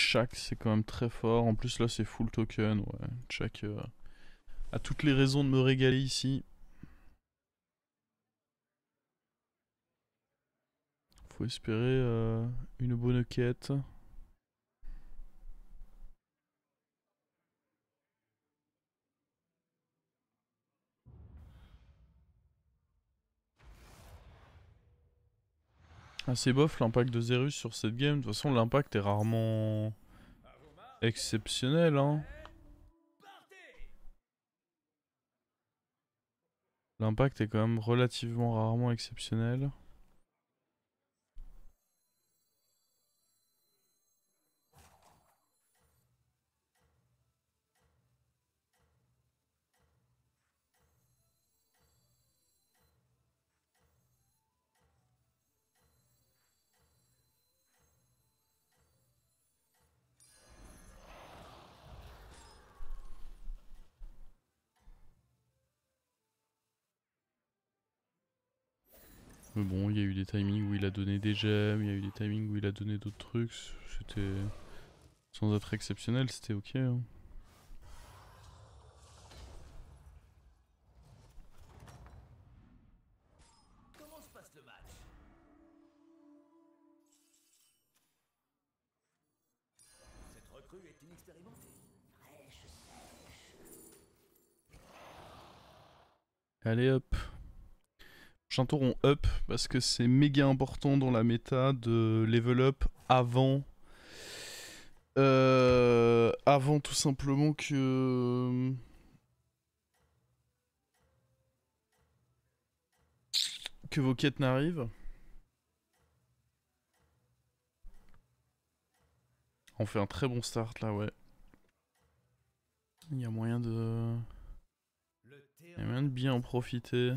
Shaq c'est quand même très fort. En plus là c'est full token. Ouais. Shaq a toutes les raisons de me régaler ici. Faut espérer une bonne quête. Assez bof l'impact de Zerus sur cette game. De toute façon l'impact est rarement exceptionnel hein. L'impact est quand même relativement rarement exceptionnel. Mais bon, il y a eu des timings où il a donné des gemmes, il y a eu des timings où il a donné d'autres trucs. C'était... Sans être exceptionnel, c'était ok. Hein. Comment se passe le match? Cette recrue est inexpérimentée. Fraîche, sèche. Allez hop. Prochain tour on up parce que c'est méga important dans la méta de level up avant... avant tout simplement que vos quêtes n'arrivent. On fait un très bon start là, ouais. Il y a moyen de... Il y a moyen de bien en profiter.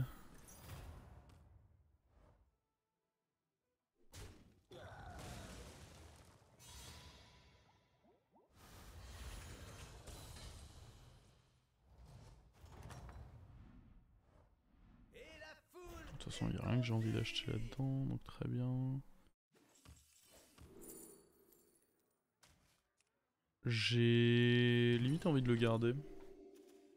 De toute façon, il n'y a rien que j'ai envie d'acheter là-dedans, donc très bien. J'ai limite envie de le garder.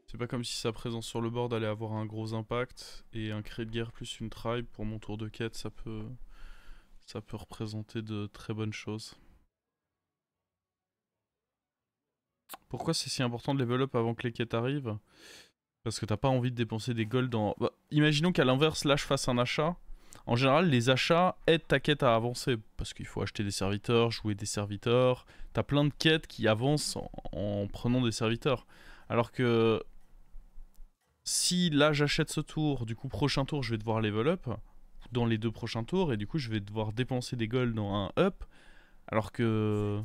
C'est pas comme si sa présence sur le board allait avoir un gros impact. Et un cri de guerre plus une tribe pour mon tour de quête, ça peut représenter de très bonnes choses. Pourquoi c'est si important de level up avant que les quêtes arrivent? Parce que t'as pas envie de dépenser des golds dans... Bah, imaginons qu'à l'inverse, là je fasse un achat. En général, les achats aident ta quête à avancer. Parce qu'il faut acheter des serviteurs, jouer des serviteurs. T'as plein de quêtes qui avancent en prenant des serviteurs. Alors que... Si là j'achète ce tour, du coup prochain tour je vais devoir level up. Dans les deux prochains tours. Et du coup je vais devoir dépenser des golds dans un up. Alors que...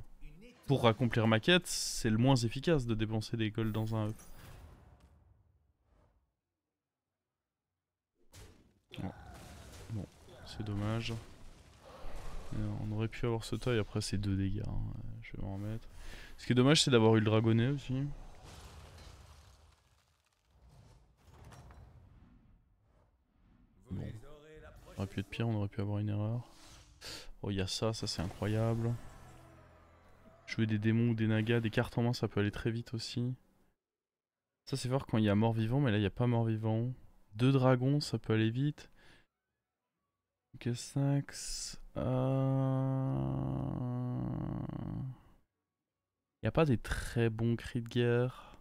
Pour accomplir ma quête, c'est le moins efficace de dépenser des golds dans un up. Oh. Bon, c'est dommage. On aurait pu avoir ce toy, après c'est 2 dégâts, hein. Je vais m'en remettre. Ce qui est dommage c'est d'avoir eu le dragonnet aussi. Bon. Ça aurait pu être pire, on aurait pu avoir une erreur. Oh il y a ça, ça c'est incroyable. Jouer des démons ou des nagas, des cartes en main ça peut aller très vite aussi. Ça c'est fort quand il y a mort-vivant, mais là il n'y a pas mort-vivant. 2 dragons, ça peut aller vite. Cassax... Il n'y a pas des très bons cris de guerre.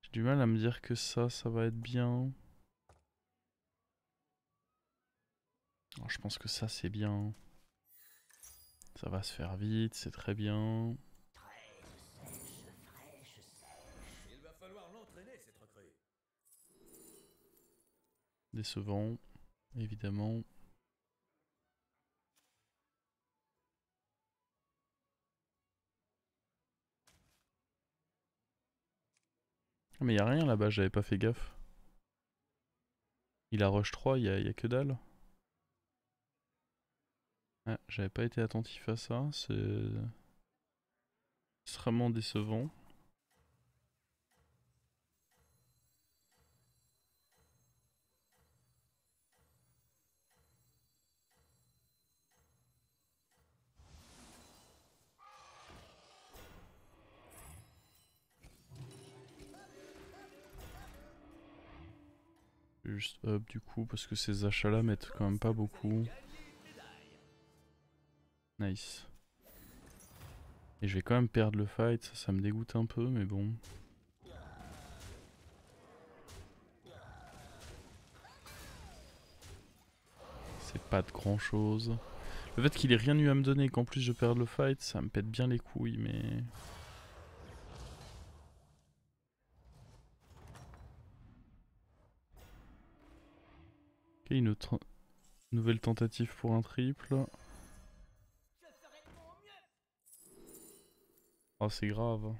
J'ai du mal à me dire que ça va être bien. Alors, je pense que ça c'est bien. Ça va se faire vite, c'est très bien. Il va falloir l'entraîner, cette recrue. Décevant, évidemment. Ah, mais y a rien là-bas, j'avais pas fait gaffe. Il a rush 3, y a que dalle. Ah, j'avais pas été attentif à ça, c'est extrêmement décevant. vais juste up du coup parce que ces achats là mettent quand même pas beaucoup. Nice. Et je vais quand même perdre le fight, ça me dégoûte un peu mais bon. C'est pas de grand chose. Le fait qu'il ait rien eu à me donner et qu'en plus je perde le fight, ça me pète bien les couilles mais... Ok, une nouvelle tentative pour un triple. Oh c'est grave.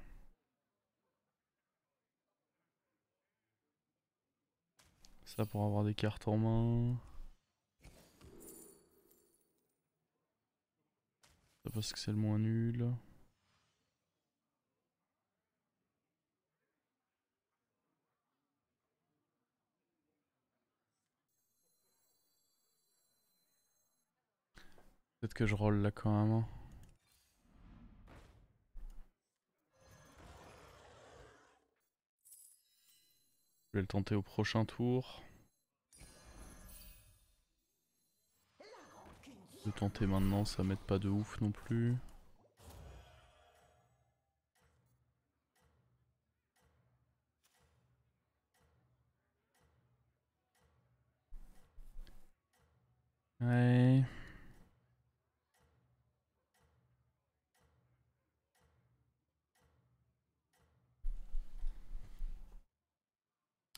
Ça pour avoir des cartes en main. Ça parce que c'est le moins nul. Peut-être que je roll là quand même. Hein. Je vais le tenter au prochain tour. Le tenter maintenant, ça m'aide pas de ouf non plus. Ouais.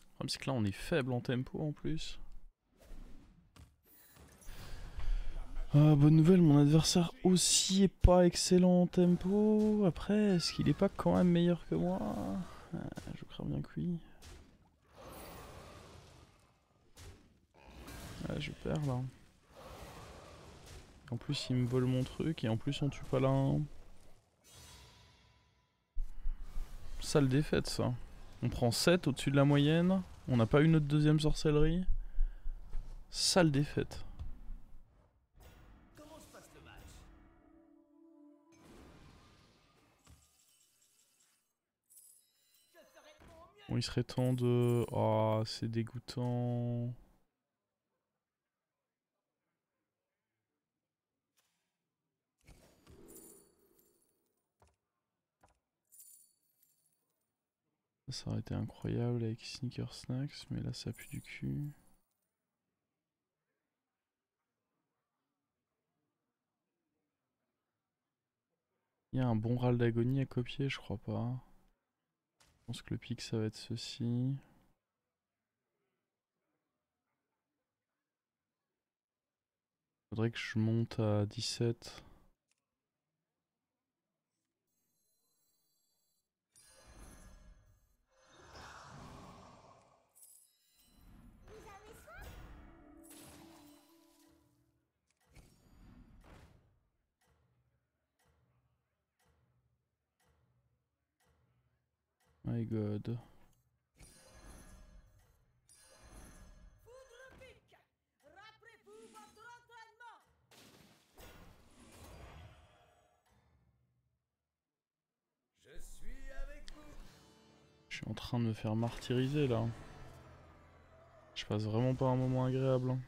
Le problème c'est que là on est faible en tempo en plus. Bonne nouvelle, mon adversaire aussi est pas excellent en tempo. Après, est-ce qu'il est pas quand même meilleur que moi? Je crains bien que oui. Ouais, je perds là. En plus, il me vole mon truc et en plus, on tue pas l'un. Sale défaite ça. On prend 7 au-dessus de la moyenne. On n'a pas eu notre deuxième sorcellerie. Sale défaite. Comment se passe le match? Je ferai de mon mieux. Bon, il serait temps de... Oh, c'est dégoûtant. Ça aurait été incroyable avec Sneaker Snacks, mais là ça pue du cul. Il y a un bon râle d'agonie à copier, je crois pas. Je pense que le pic ça va être ceci. Faudrait que je monte à 17. My god. Foudre pique. Rappelez-vous votre entraînement. Je suis avec vous. Je suis en train de me faire martyriser là. Je passe vraiment pas un moment agréable. Hein.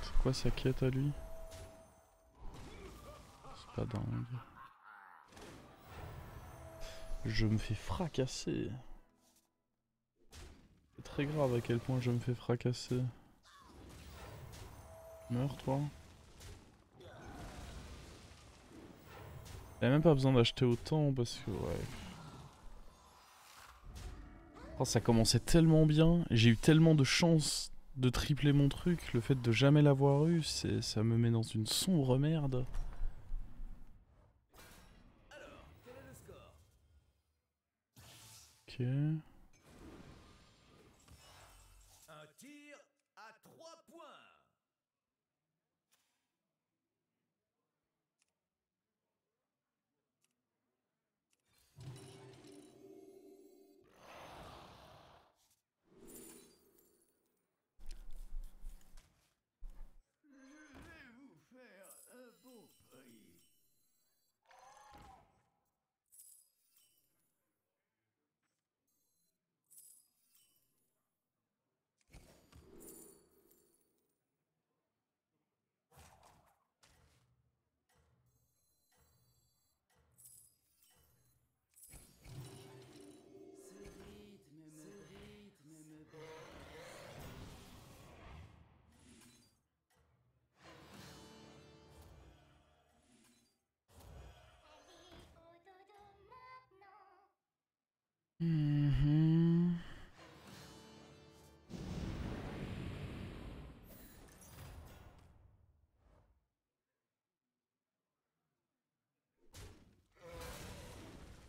C'est quoi sa quête à lui? C'est pas dingue. Je me fais fracasser. C'est très grave à quel point je me fais fracasser. Meurs toi. Y'a même pas besoin d'acheter autant parce que ouais. Oh, ça commençait tellement bien, j'ai eu tellement de chance de tripler mon truc, le fait de jamais l'avoir eu, ça me met dans une sombre merde. Alors, quel est le score? Ok. Un tir à 3 points.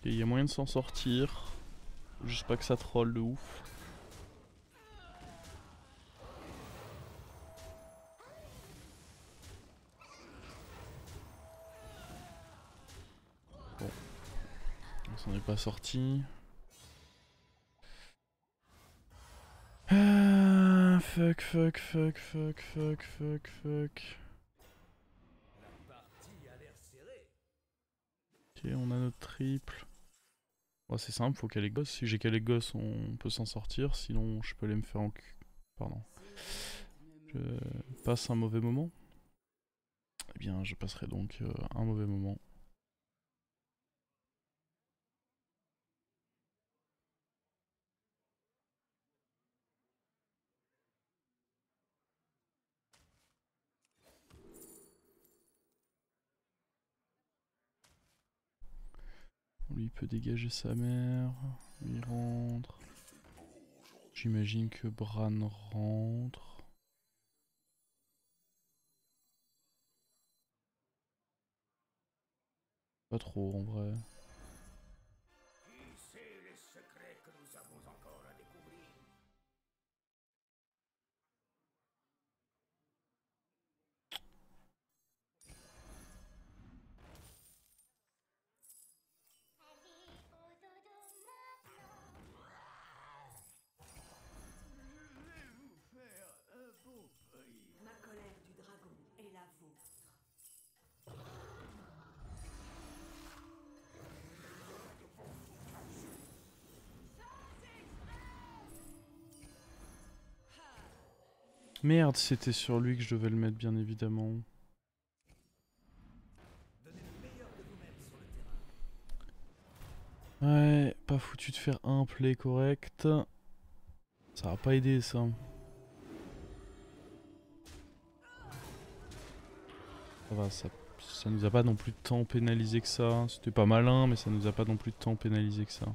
Il y a moyen de s'en sortir. Faut juste pas que ça troll de ouf. Bon. On s'en est pas sorti. Ah, fuck. Ok, on a notre triple. Bon, c'est simple, faut qu'elle ait gosse. Si j'ai qu'elle ait gosse, on peut s'en sortir. Sinon, je peux aller me faire en cul. Pardon. Je passe un mauvais moment. Eh bien, je passerai donc un mauvais moment. Lui il peut dégager sa mère. Lui il rentre. J'imagine que Bran rentre. Pas trop en vrai. Qui sait les secrets que nous avons encore à découvrir? Ma colère du dragon est la vôtre. Merde, c'était sur lui que je devais le mettre bien évidemment. Donnez le meilleur de vous-même sur le terrain. Ouais, pas foutu de faire un play correct. Ça va pas aider ça. Ça va, ça nous a pas non plus tant pénalisé que ça. C'était pas malin, mais ça nous a pas non plus tant pénalisé que ça.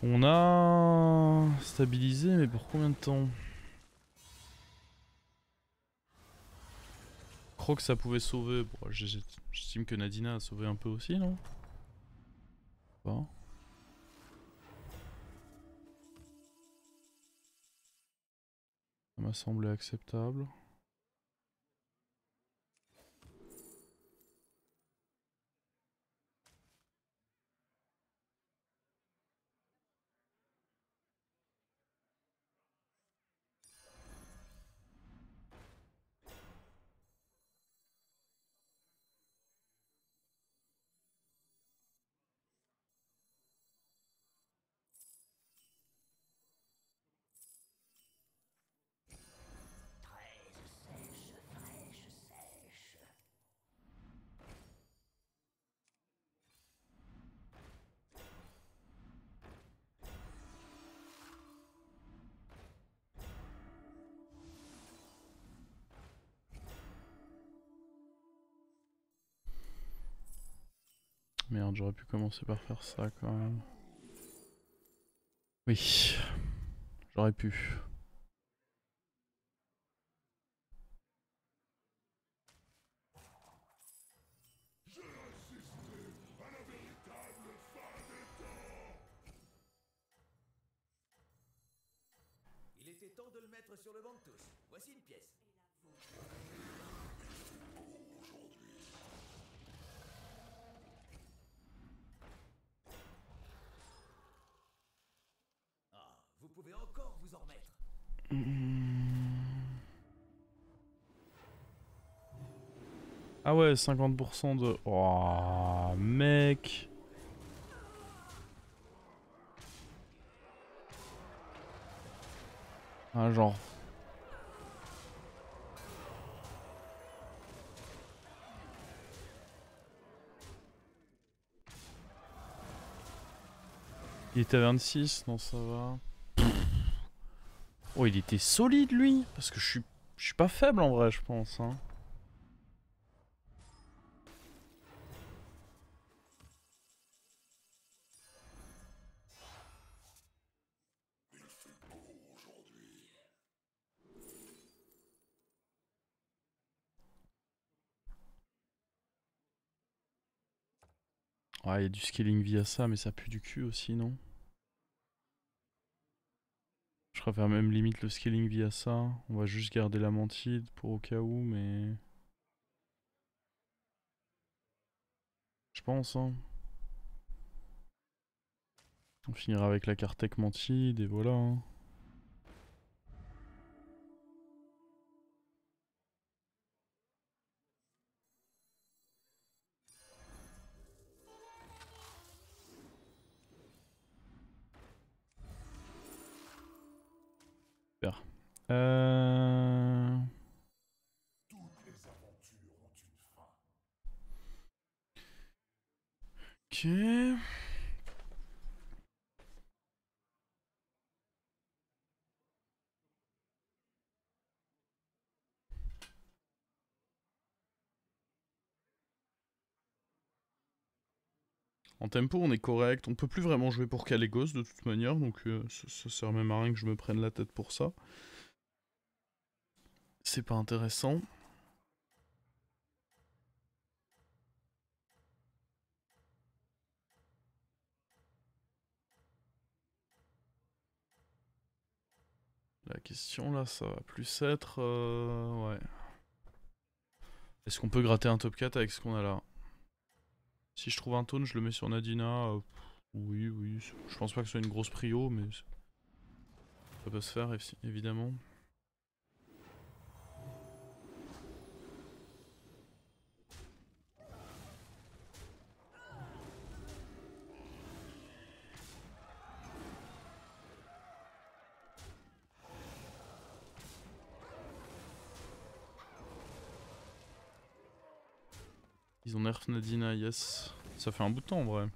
On a stabilisé, mais pour combien de temps? Je crois que ça pouvait sauver. Bon, j'estime que Nadina a sauvé un peu aussi, non? Pas. Ça m'a semblé acceptable. Merde, j'aurais pu commencer par faire ça quand même. Oui, j'aurais pu. Il était temps de le mettre sur le banc de touche. Voici une pièce. Ah, vous pouvez encore vous en remettre. Ah ouais, 50% de... Oh, mec. Ah, genre... Il était à 26, non ça va. Oh, il était solide lui. Parce que je suis pas faible en vrai, je pense. Hein. Ouais, il y a du scaling via ça, mais ça pue du cul aussi, non? Je préfère même limite le scaling via ça. On va juste garder la mantide pour au cas où, mais... Je pense, hein. On finira avec la carte tech mantide et voilà, hein. Super. Ok. En tempo, on est correct. On peut plus vraiment jouer pour Calegos de toute manière, donc ça sert même à rien que je me prenne la tête pour ça. C'est pas intéressant. La question là, ça va plus être... ouais. Est-ce qu'on peut gratter un top 4 avec ce qu'on a là? Si je trouve un taunt, je le mets sur Nadina. Oui, oui. Je pense pas que ce soit une grosse prio, mais ça peut se faire évidemment. Ils ont nerf Nadina, yes. Ça fait un bout de temps en vrai.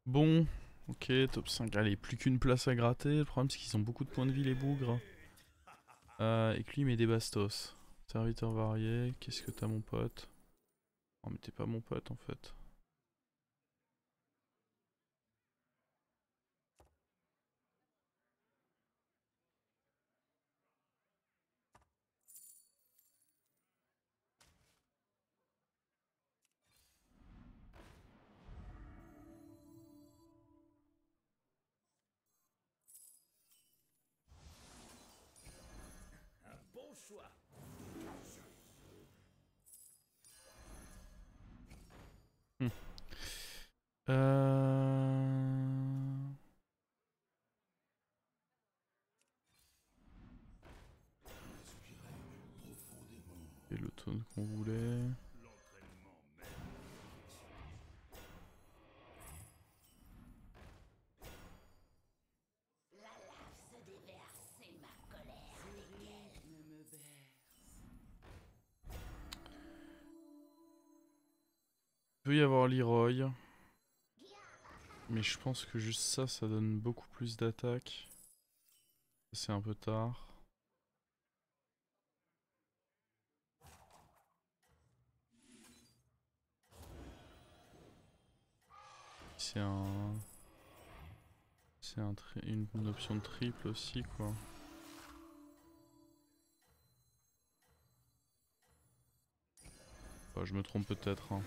Bon, ok, top 5. Allez, plus qu'une place à gratter. Le problème c'est qu'ils ont beaucoup de points de vie les bougres. Et que lui il met des bastos. Serviteur varié, qu'est-ce que t'as mon pote? Oh mais t'es pas mon pote en fait. Un bon choix. Hmm. Euh... Et le taunt qu'on voulait. Il peut y avoir Leroy. Mais je pense que juste ça, ça donne beaucoup plus d'attaque. C'est un peu tard. C'est un... C'est une option de triple aussi quoi. Bah, je me trompe peut-être, hein.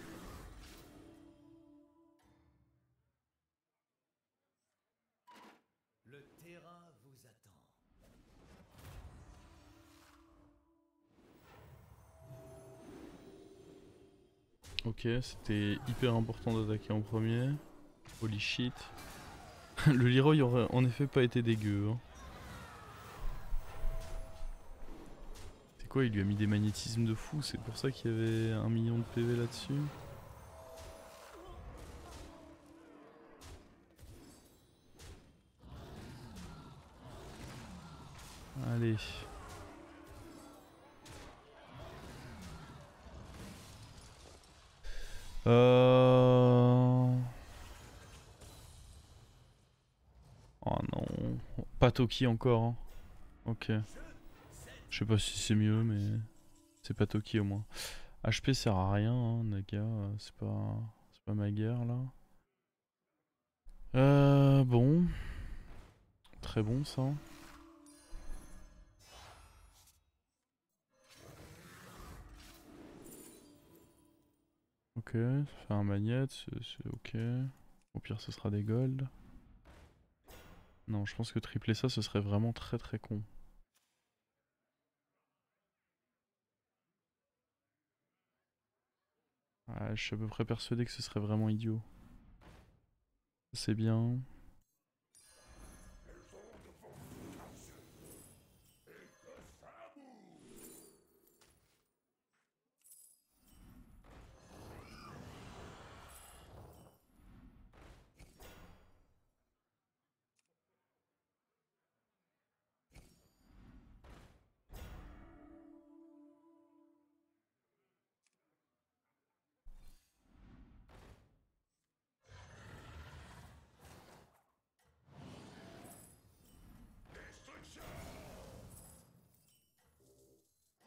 Le terrain vous attend. Ok, c'était hyper important d'attaquer en premier. Holy shit. Le Leroy aurait en effet pas été dégueu, hein. C'est quoi, il lui a mis des magnétismes de fou, c'est pour ça qu'il y avait 1 million de PV là-dessus. Allez. Oh non. Pas Toki encore, hein. Ok. Je sais pas si c'est mieux, mais c'est pas Toki au moins. HP sert à rien, hein, Naga, c'est pas ma guerre là. Bon. Très bon ça. Ok, ça fait un magnète, c'est ok. Au pire ce sera des gold. Non, je pense que tripler ça ce serait vraiment très très con. Ouais, je suis à peu près persuadé que ce serait vraiment idiot. C'est bien.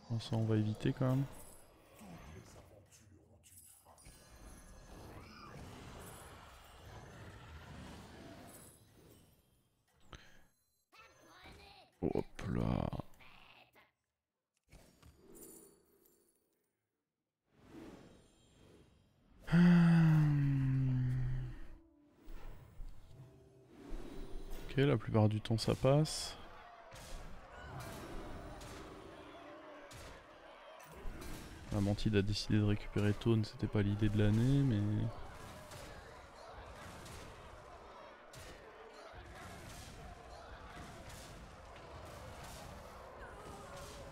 Bon, ça on va éviter quand même. Hop là. Ok, la plupart du temps ça passe. La Mantide a décidé de récupérer Tone, c'était pas l'idée de l'année, mais...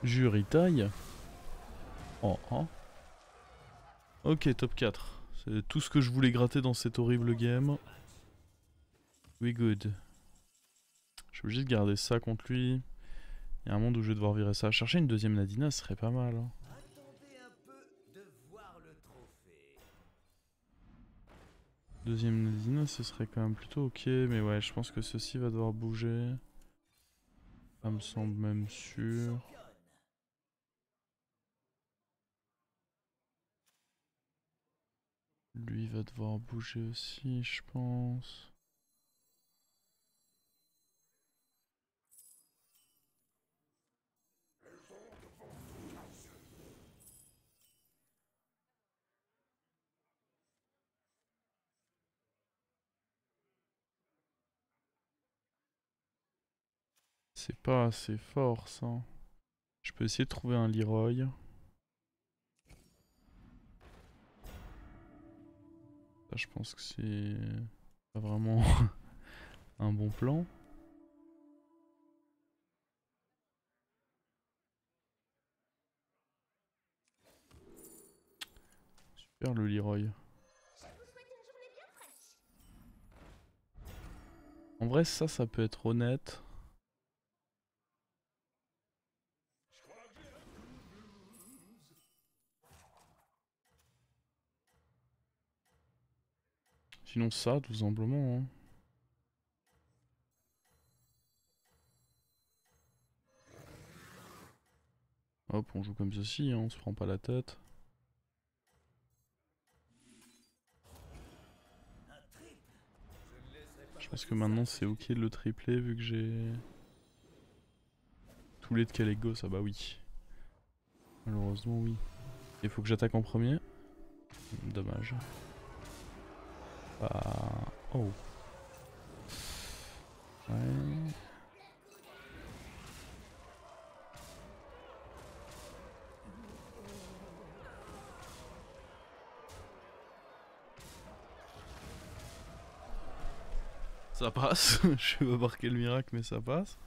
Jure, il taille. Oh, oh. Ok, top 4. C'est tout ce que je voulais gratter dans cette horrible game. We good. Je suis obligé de garder ça contre lui. Il y a un monde où je vais devoir virer ça. Chercher une deuxième Nadina, ce serait pas mal. Hein. Attendez un peu de voir le trophée. Deuxième Nadina, ce serait quand même plutôt ok. Mais ouais, je pense que ceci va devoir bouger. Ça me semble même sûr. Lui va devoir bouger aussi, je pense. C'est pas assez fort ça. Je peux essayer de trouver un Leroy. Ça, je pense que c'est pas vraiment un bon plan. Super le Leroy. En vrai, ça peut être honnête. Sinon ça, tout simplement. Hein. Hop, on joue comme ceci, hein, on se prend pas la tête. Je pense que maintenant c'est ok de le tripler vu que j'ai tous les de Kalego, ça bah oui. Malheureusement oui. Il faut que j'attaque en premier. Dommage. Ah. Oh. Ouais. Ça passe. Je vais pas marquer le miracle mais ça passe.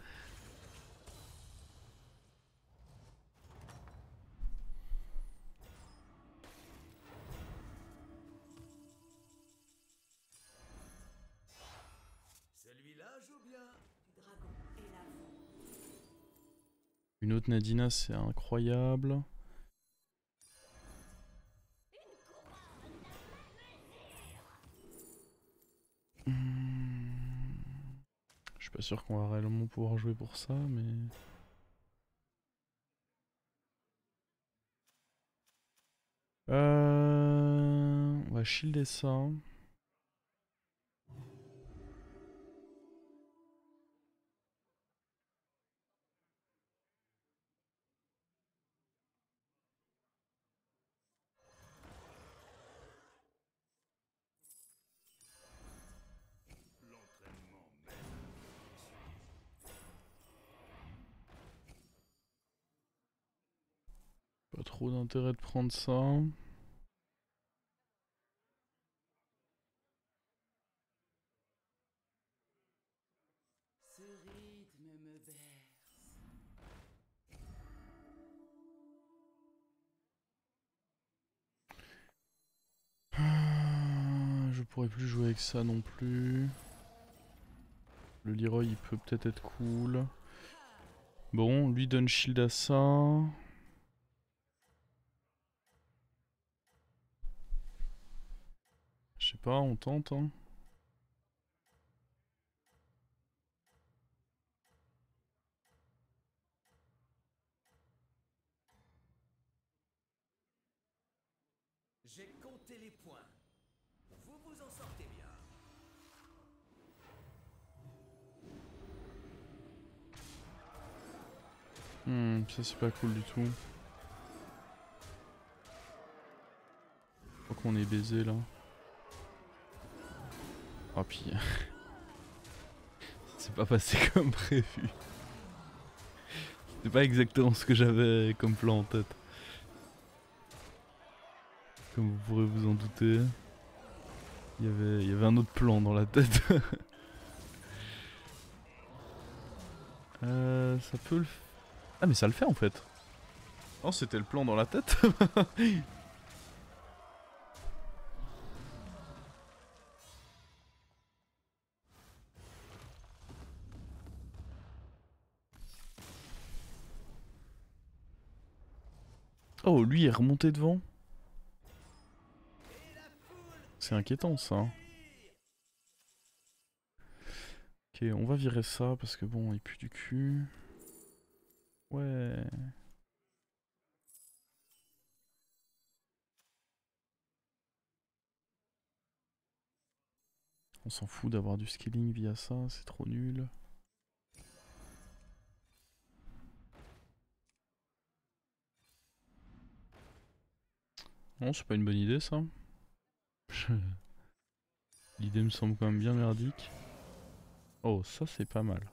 Celui-là joue bien. Du dragon et la veau. Une autre Nadina c'est incroyable. Je suis pas sûr qu'on va réellement pouvoir jouer pour ça mais... On va shielder ça. trop d'intérêt de prendre ça. Ce rythme me berce. Je pourrais plus jouer avec ça non plus. Le Leroy il peut peut-être être cool. Bon, lui donne shield à ça. Je sais pas, on tente hein. J'ai compté les points. Vous vous en sortez bien. Ça c'est pas cool du tout. Je crois qu'on est baisé là. Oh puis... c'est pas passé comme prévu. C'est pas exactement ce que j'avais comme plan en tête. Comme vous pourrez vous en douter. Il y avait un autre plan dans la tête. Ça peut le... Ah mais ça le fait en fait. Oh c'était le plan dans la tête. Oh lui est remonté devant. C'est inquiétant ça. Ok on va virer ça parce que bon il pue du cul. Ouais. On s'en fout d'avoir du scaling via ça, c'est trop nul. Non, c'est pas une bonne idée ça. L'idée me semble quand même bien merdique. Oh, ça c'est pas mal.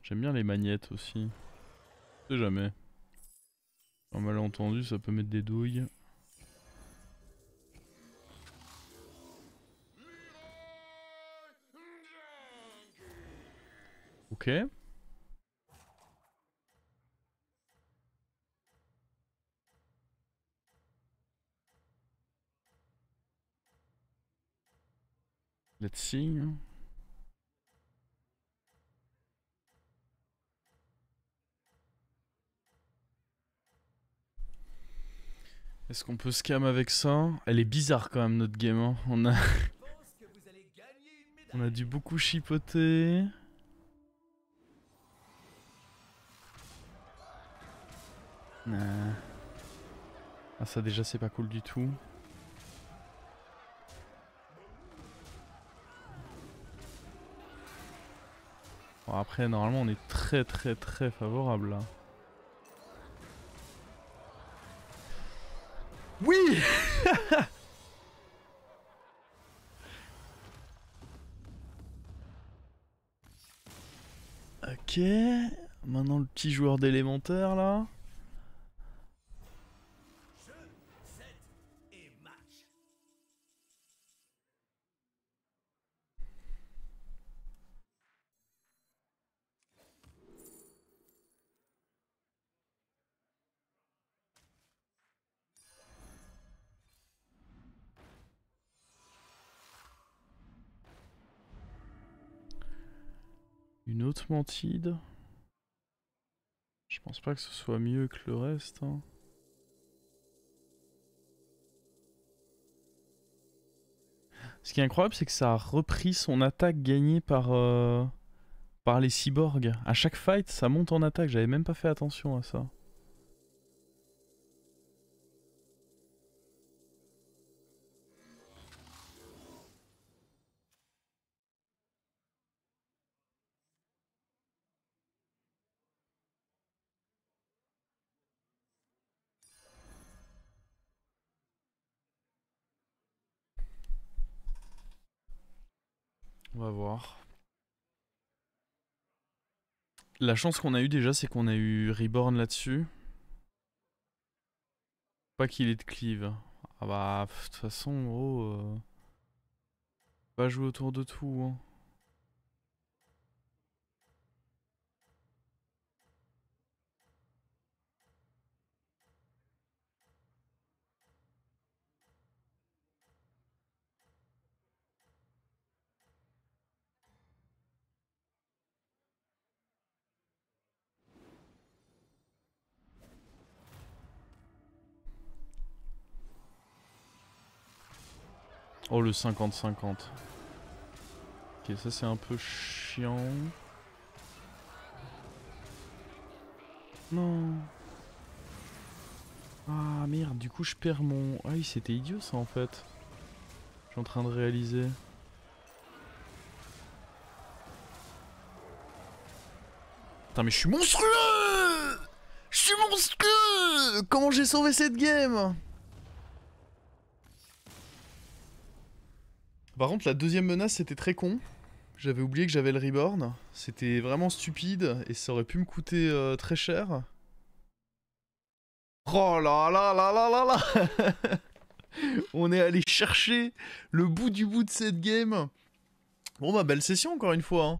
J'aime bien les magnettes aussi. Je sais jamais. Un malentendu, ça peut mettre des douilles. Ok. Let's see. Est-ce qu'on peut scam avec ça? Elle est bizarre quand même notre game. Hein. Je pense que vous allez gagner une médaille. On a dû beaucoup chipoter. Nah. Ah ça déjà c'est pas cool du tout. Bon, après normalement on est très très très favorable là. Oui. Ok. Maintenant le petit joueur d'élémentaire là. Jeu, set et match. Une autre mantide. Je pense pas que ce soit mieux que le reste. Hein. Ce qui est incroyable, c'est que ça a repris son attaque gagnée par les cyborgs. À chaque fight, ça monte en attaque. J'avais même pas fait attention à ça. On va voir. La chance qu'on a eu déjà, c'est qu'on a eu Reborn là-dessus. Pas qu'il ait de cleave. Ah bah, de toute façon, gros... Pas jouer autour de tout, hein. Oh, le 50-50. Ok, ça c'est un peu chiant. Non. Ah merde, du coup je perds mon... Ah oui, c'était idiot ça en fait. Je suis en train de réaliser. Putain mais je suis monstrueux. Je suis monstrueux. Comment j'ai sauvé cette game? Par contre la deuxième menace c'était très con. J'avais oublié que j'avais le Reborn. C'était vraiment stupide et ça aurait pu me coûter très cher. Oh là là là là là là. On est allé chercher le bout du bout de cette game. Bon bah belle session encore une fois. Hein.